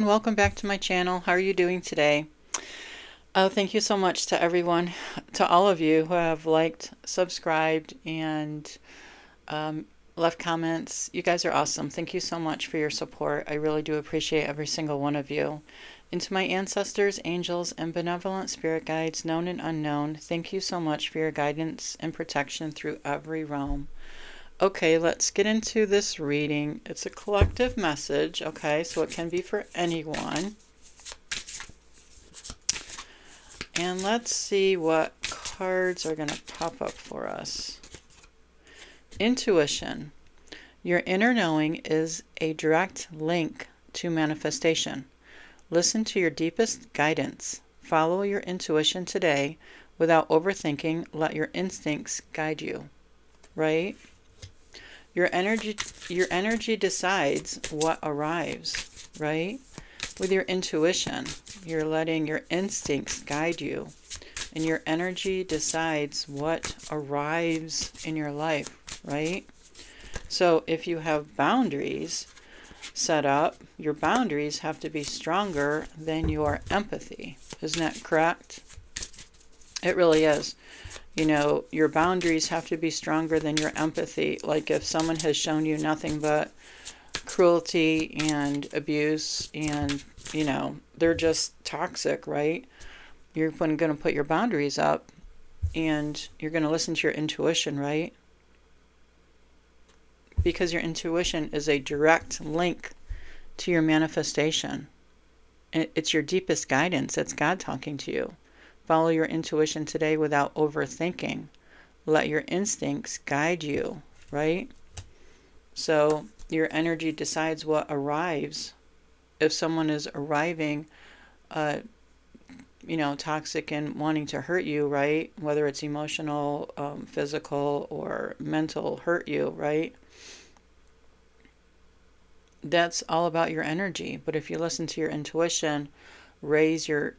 Welcome back to my channel. How are you doing today? Thank you so much to everyone, to all of you who have liked, subscribed, and um, left comments. You guys are awesome. Thank you so much for your support. I really do appreciate every single one of you. And to my ancestors, angels, and benevolent spirit guides, known and unknown, thank you so much for your guidance and protection through every realm. Okay, let's get into this reading. It's a collective message, okay, so it can be for anyone. And let's see what cards are going to pop up for us. Intuition. Your inner knowing is a direct link to manifestation. Listen to your deepest guidance. Follow your intuition today without overthinking. Let your instincts guide you. Right? Your energy decides what arrives, right? With your intuition, you're letting your instincts guide you, and your energy decides what arrives in your life, right? So if you have boundaries set up, your boundaries have to be stronger than your empathy. Isn't that correct? It really is. You know, your boundaries have to be stronger than your empathy. Like if someone has shown you nothing but cruelty and abuse and, you know, they're just toxic, right? You're going to put your boundaries up and you're going to listen to your intuition, right? Because your intuition is a direct link to your manifestation. It's your deepest guidance. It's God talking to you. Follow your intuition today without overthinking. Let your instincts guide you, right? So your energy decides what arrives. If someone is arriving, toxic and wanting to hurt you, right? Whether it's emotional, physical, or mental hurt you, right? That's all about your energy. But if you listen to your intuition, raise your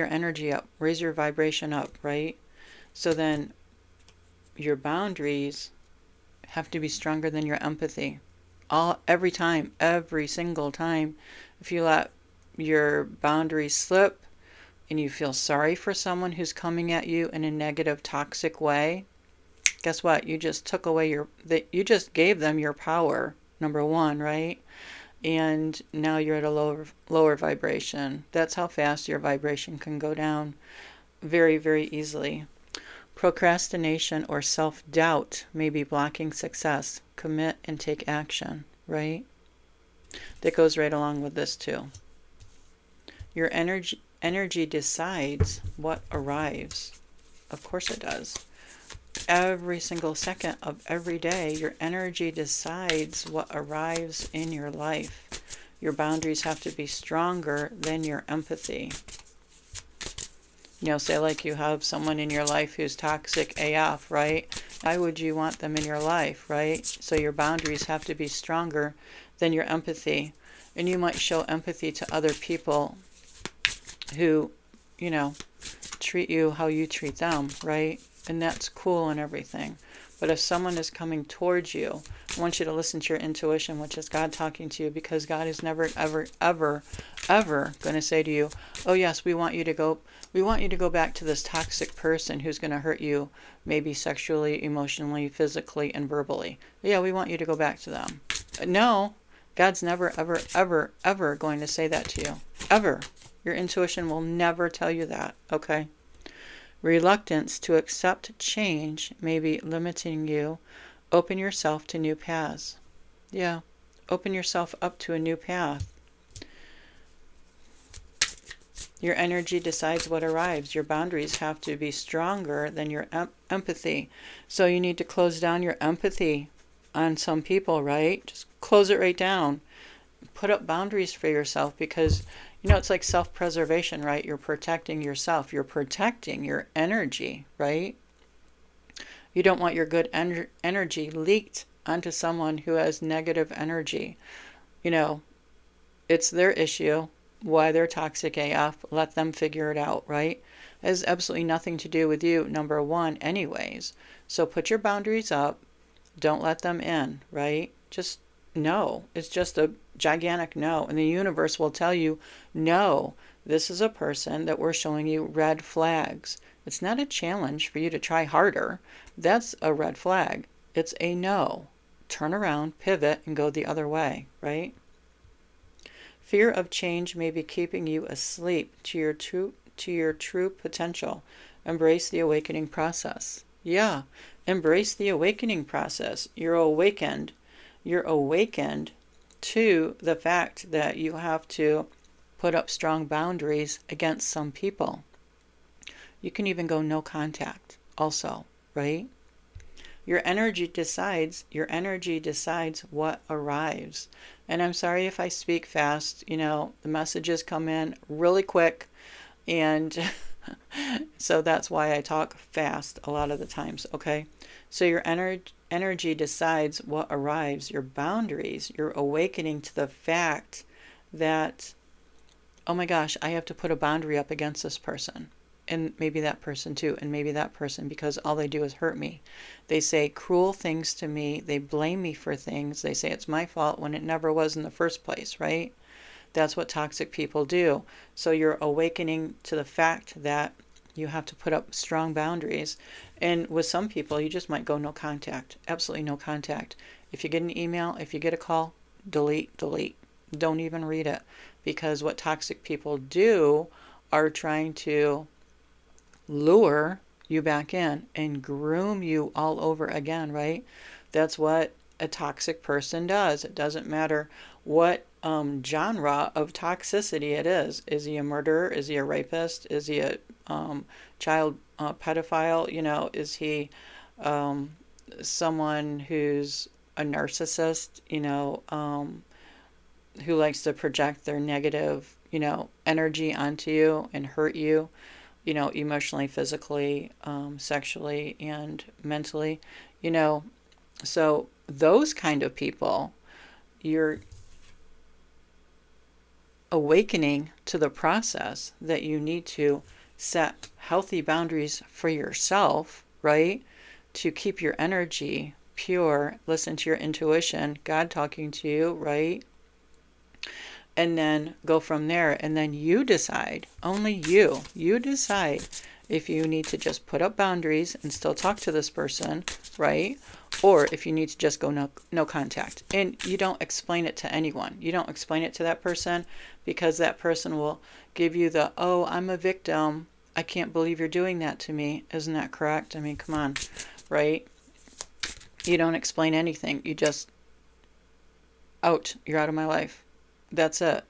energy up, raise your vibration up, right? So then your boundaries have to be stronger than your empathy. Every time, every single time. If you let your boundaries slip and you feel sorry for someone who's coming at you in a negative, toxic way, guess what? You just took away you just gave them your power, number one, right? And now you're at a lower vibration. That's how fast your vibration can go down, very, very easily. Procrastination or self-doubt may be blocking success. Commit and take action, right? That goes right along with this too. Your energy decides what arrives. Of course it does. Every single second of every day, your energy decides what arrives in your life. Your boundaries have to be stronger than your empathy. You know, say like you have someone in your life who's toxic AF, right? Why would you want them in your life, right? So your boundaries have to be stronger than your empathy. And you might show empathy to other people who, you know, treat you how you treat them, right? And that's cool and everything. But if someone is coming towards you, I want you to listen to your intuition, which is God talking to you, because God is never, ever, ever, ever going to say to you, oh yes, we want you to go back to this toxic person who's going to hurt you, maybe sexually, emotionally, physically, and verbally. Yeah, we want you to go back to them. No, God's never, ever, ever, ever going to say that to you. Ever. Your intuition will never tell you that, okay? Reluctance to accept change may be limiting you. Open yourself to new paths. Yeah, open yourself up to a new path. Your energy decides what arrives. Your boundaries have to be stronger than your empathy. So you need to close down your empathy on some people, right? Just close it right down. Put up boundaries for yourself because, you know, it's like self-preservation, right? You're protecting yourself. You're protecting your energy, right? You don't want your good energy leaked onto someone who has negative energy. You know, it's their issue, why they're toxic AF. Let them figure it out, right? It has absolutely nothing to do with you, number one, anyways. So put your boundaries up. Don't let them in, right? Just no. It's just a gigantic no. And the universe will tell you, no, this is a person that we're showing you red flags. It's not a challenge for you to try harder. That's a red flag. It's a no. Turn around, pivot, and go the other way, right? Fear of change may be keeping you asleep to your true potential. Embrace the awakening process. Yeah, embrace the awakening process. You're awakened. You're awakened to the fact that you have to put up strong boundaries against some people. You can even go no contact also, right? Your energy decides what arrives. And I'm sorry if I speak fast, the messages come in really quick, and so that's why I talk fast a lot of the times, okay? So your energy decides what arrives, your boundaries. You're awakening to the fact that, oh my gosh, I have to put a boundary up against this person. And maybe that person too, and maybe that person, because all they do is hurt me. They say cruel things to me. They blame me for things. They say it's my fault when it never was in the first place, right? That's what toxic people do. So you're awakening to the fact that you have to put up strong boundaries. And with some people, you just might go no contact. Absolutely no contact. If you get an email, if you get a call, delete. Don't even read it. Because what toxic people do are trying to lure you back in and groom you all over again, right? That's what a toxic person does. It doesn't matter what genre of toxicity it is. Is he a murderer? Is he a rapist? Is he a child pedophile? Is he someone who's a narcissist, who likes to project their negative, energy onto you and hurt you, emotionally, physically, sexually, and mentally, So those kind of people, you're awakening to the process that you need to set healthy boundaries for yourself, right? To keep your energy pure, listen to your intuition, God talking to you, right? And then go from there. And then you decide, only you decide if you need to just put up boundaries and still talk to this person, right? Or if you need to just go no contact. And you don't explain it to anyone. You don't explain it to that person, because that person will give you the, oh, I'm a victim. I can't believe you're doing that to me. Isn't that correct? I mean, come on, right? You don't explain anything. You just, you're out of my life. That's it,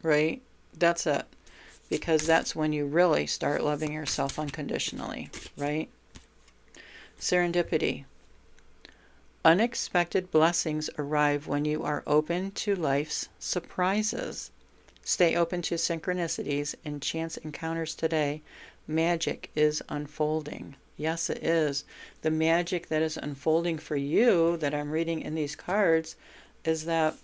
right? That's it. Because that's when you really start loving yourself unconditionally, right? Serendipity. Unexpected blessings arrive when you are open to life's surprises. Stay open to synchronicities and chance encounters today. Magic is unfolding. Yes, it is. The magic that is unfolding for you, that I'm reading in these cards, is that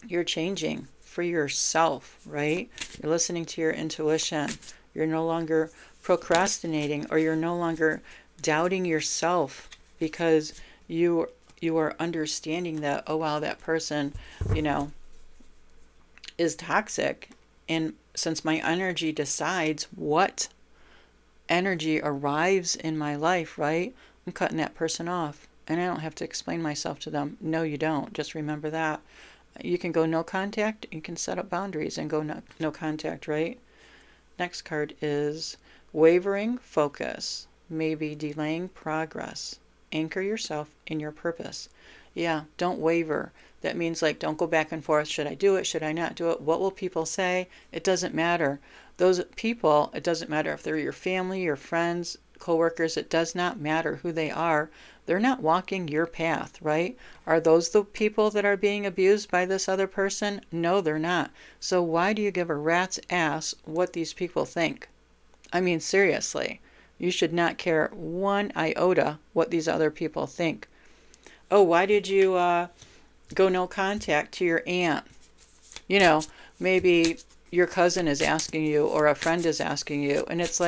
you're changing for yourself, right? You're listening to your intuition. You're no longer procrastinating, or you're no longer doubting yourself, because you are understanding that, oh wow, that person, is toxic. And since my energy decides what energy arrives in my life, right? I'm cutting that person off. And I don't have to explain myself to them. No, you don't. Just remember that. You can go no contact. You can set up boundaries and go no contact, right? Next card is wavering focus, maybe delaying progress. Anchor yourself in your purpose. Yeah, don't waver. That means don't go back and forth. Should I do it? Should I not do it? What will people say? It doesn't matter. Those people, it doesn't matter if they're your family, your friends, coworkers. It does not matter who they are. They're not walking your path, right? Are those the people that are being abused by this other person? No, they're not. So why do you give a rat's ass what these people think? I mean, seriously, you should not care one iota what these other people think. Oh, why did you go no contact to your aunt? Maybe your cousin is asking you, or a friend is asking you, and it's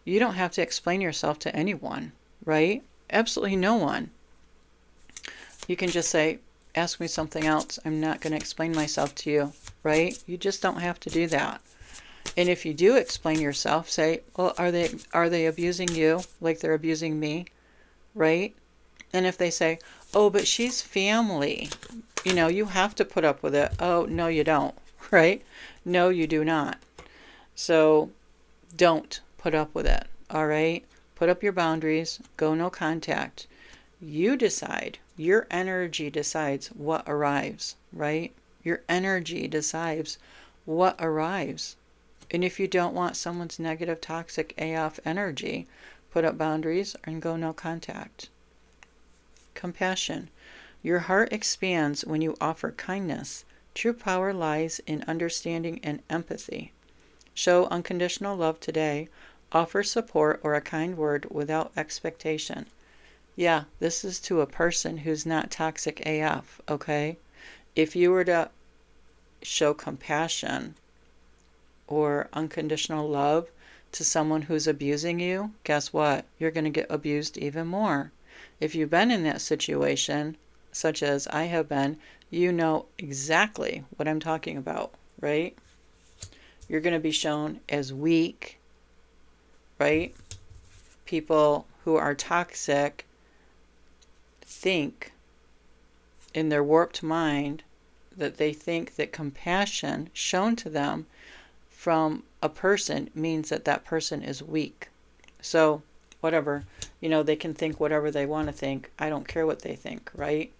you don't have to explain yourself to anyone, right? Absolutely no one. You can just say, ask me something else. I'm not going to explain myself to you, right? You just don't have to do that. And if you do explain yourself, say, well, are they abusing you like they're abusing me, right? And if they say, oh, but she's family, you have to put up with it. Oh, no, you don't, right? No, you do not. So don't put up with it, all right? Put up your boundaries. Go no contact. You decide. Your energy decides what arrives, right? Your energy decides what arrives. And if you don't want someone's negative, toxic AF energy, put up boundaries and go no contact. Compassion. Your heart expands when you offer kindness. True power lies in understanding and empathy. Show unconditional love today. Offer support or a kind word without expectation. Yeah, this is to a person who's not toxic AF, okay? If you were to show compassion or unconditional love to someone who's abusing you, guess what? You're going to get abused even more. If you've been in that situation, such as I have been, you know exactly what I'm talking about, right? You're going to be shown as weak, right? People who are toxic think in their warped mind that they think that compassion shown to them from a person means that that person is weak. So, whatever, they can think whatever they want to think. I don't care what they think, right?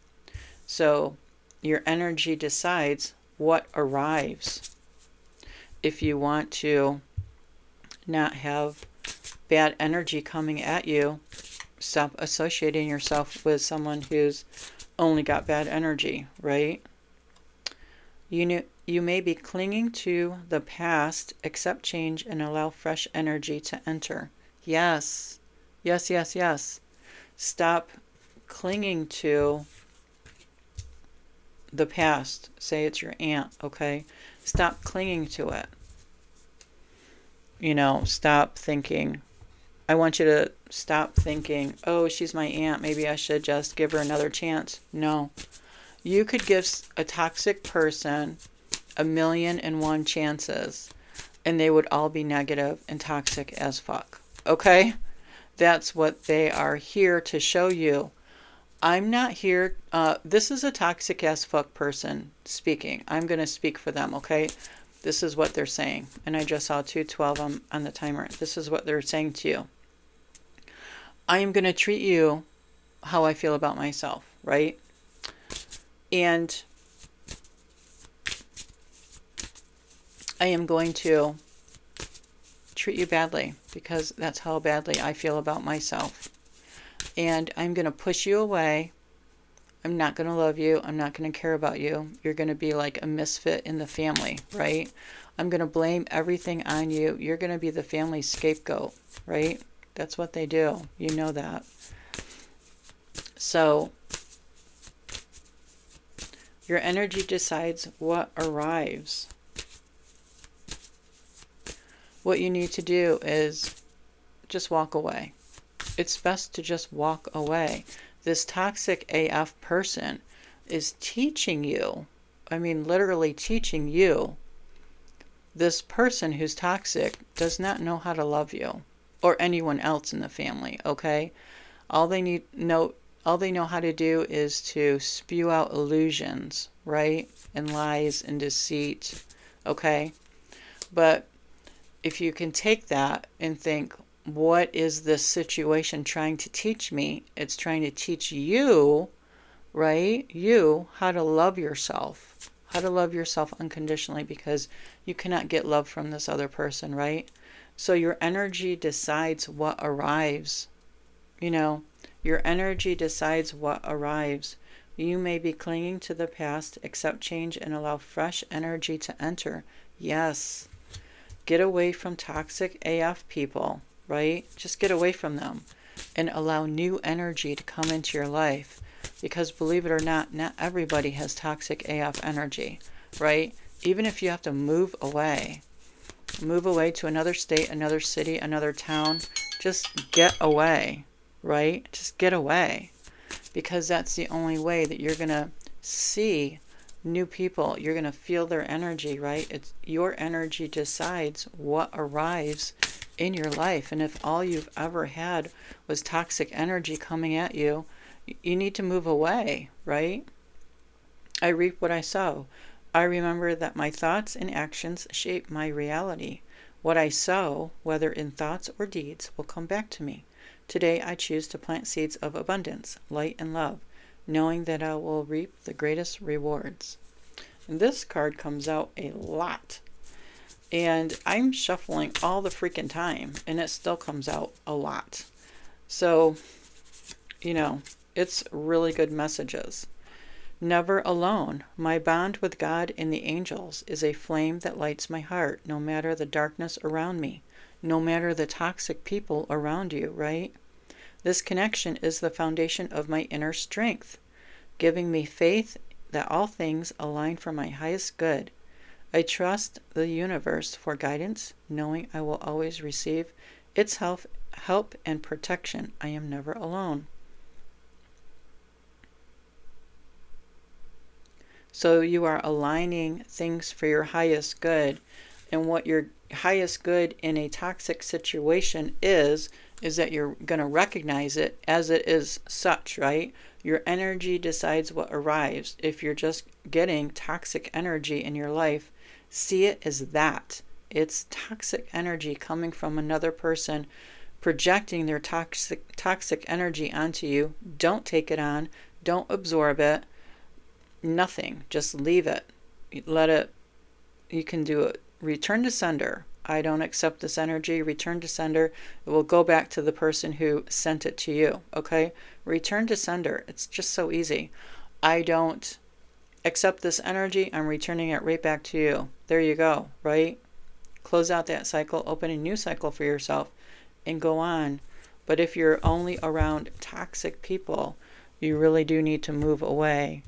So, your energy decides what arrives. If you want to not have bad energy coming at you, stop associating yourself with someone who's only got bad energy, right? You may be clinging to the past, accept change and allow fresh energy to enter. Yes. Yes, yes, yes. Stop clinging to the past. Say it's your aunt, okay? Stop clinging to it. Stop thinking. I want you to stop thinking, oh, she's my aunt. Maybe I should just give her another chance. No. You could give a toxic person 1,000,001 chances, and they would all be negative and toxic as fuck. Okay? That's what they are here to show you. I'm not here. This is a toxic as fuck person speaking. I'm going to speak for them, okay? This is what they're saying. And I just saw 212 on the timer. This is what they're saying to you. I am going to treat you how I feel about myself, right? And I am going to treat you badly because that's how badly I feel about myself. And I'm going to push you away. I'm not going to love you. I'm not going to care about you. You're going to be like a misfit in the family, right? I'm going to blame everything on you. You're going to be the family scapegoat, right? That's what they do. You know that. So, your energy decides what arrives. What you need to do is just walk away. It's best to just walk away. This toxic AF person is teaching you, literally teaching you, this person who's toxic does not know how to love you or anyone else in the family, okay? All they know how to do is to spew out illusions, right? And lies and deceit, okay? But if you can take that and think, what is this situation trying to teach me? It's trying to teach you, right? You, how to love yourself. How to love yourself unconditionally, because you cannot get love from this other person, right? So your energy decides what arrives. Your energy decides what arrives. You may be clinging to the past, accept change, and allow fresh energy to enter. Yes. Get away from toxic AF people, right? Just get away from them and allow new energy to come into your life. Because believe it or not everybody has toxic AF energy, right? Even if you have to move away to another state, another city, another town, just get away, right? Just get away. Because that's the only way that you're going to see new people. You're going to feel their energy, right? It's your energy decides what arrives in your life. And if all you've ever had was toxic energy coming at you, you need to move away, right? I reap what I sow. I remember that my thoughts and actions shape my reality. What I sow, whether in thoughts or deeds, will come back to me. Today I choose to plant seeds of abundance, light, and love, knowing that I will reap the greatest rewards. And this card comes out a lot. And I'm shuffling all the freaking time, and it still comes out a lot. So, it's really good messages. Never alone. My bond with God and the angels is a flame that lights my heart, no matter the darkness around me, no matter the toxic people around you, right? This connection is the foundation of my inner strength, giving me faith that all things align for my highest good. I trust the universe for guidance, knowing I will always receive its help and protection. I am never alone. So you are aligning things for your highest good. And what your highest good in a toxic situation is that you're going to recognize it as it is such, right? Your energy decides what arrives. If you're just getting toxic energy in your life, see it as that. It's toxic energy coming from another person, projecting their toxic energy onto you. Don't take it on. Don't absorb it. Nothing. Just leave it. Let it. You can do it. Return to sender. I don't accept this energy. Return to sender. It will go back to the person who sent it to you. Okay? Return to sender. It's just so easy. I don't accept this energy. I'm returning it right back to you. There you go. Right? Close out that cycle. Open a new cycle for yourself and go on. But if you're only around toxic people, you really do need to move away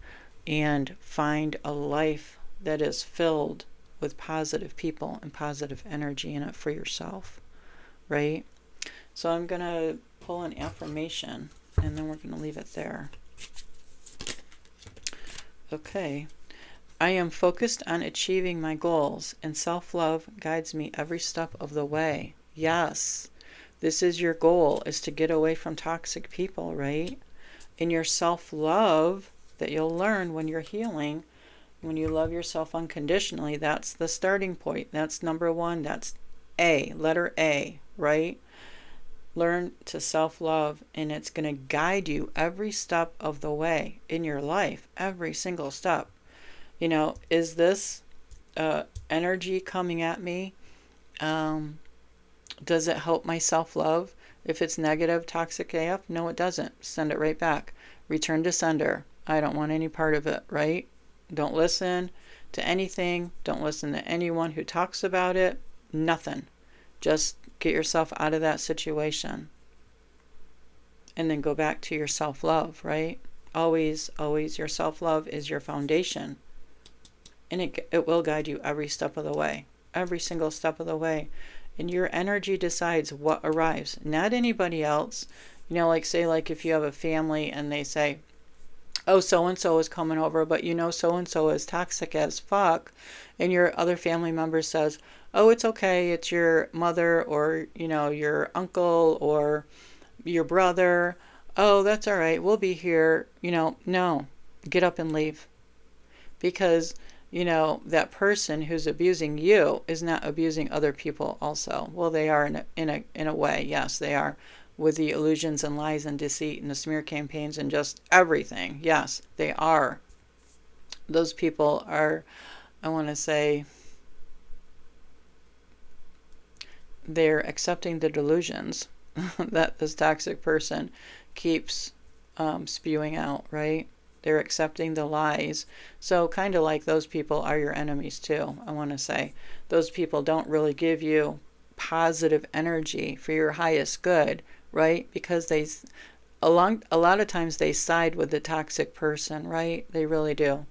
and find a life that is filled with positive people and positive energy in it for yourself, right? So I'm going to pull an affirmation, and then we're going to leave it there. Okay. I am focused on achieving my goals, and self-love guides me every step of the way. Yes, this is your goal, is to get away from toxic people, right? In your self-love that you'll learn when you're healing, when you love yourself unconditionally, that's the starting point. That's number one. That's A, letter A, right? Learn to self-love, and it's going to guide you every step of the way in your life, every single step. Is this energy coming at me? Does it help my self-love? If it's negative, toxic AF, no, it doesn't. Send it right back. Return to sender. I don't want any part of it, right? Don't listen to anything. Don't listen to anyone who talks about it. Nothing. Just get yourself out of that situation. And then go back to your self-love, right? Always, always your self-love is your foundation. And it will guide you every step of the way. Every single step of the way. And your energy decides what arrives. Not anybody else. Say if you have a family and they say, oh, so-and-so is coming over, but so-and-so is toxic as fuck. And your other family member says, oh, it's okay. It's your mother or, your uncle or your brother. Oh, that's all right. We'll be here. No, get up and leave. Because, that person who's abusing you is not abusing other people also. Well, they are in a way. Yes, they are. With the illusions and lies and deceit and the smear campaigns and just everything. Yes, they are. Those people are, I want to say, they're accepting the delusions that this toxic person keeps spewing out, right? They're accepting the lies. So kind of like those people are your enemies too, I want to say. Those people don't really give you positive energy for your highest good, right? Because a lot of times they side with the toxic person, right? They really do.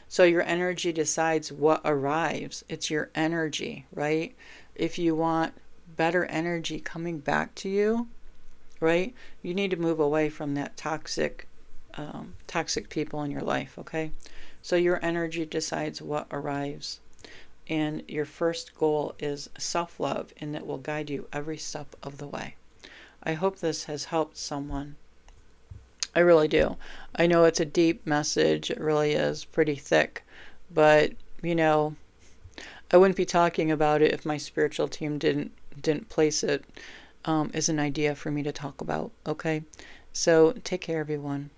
So your energy decides what arrives. It's your energy, right? If you want better energy coming back to you, right, you need to move away from that toxic toxic people in your life, okay? So your energy decides what arrives. And your first goal is self-love, and it will guide you every step of the way. I hope this has helped someone. I really do. I know it's a deep message. It really is pretty thick. But, you know, I wouldn't be talking about it if my spiritual team didn't place it as an idea for me to talk about. Okay? So take care, everyone.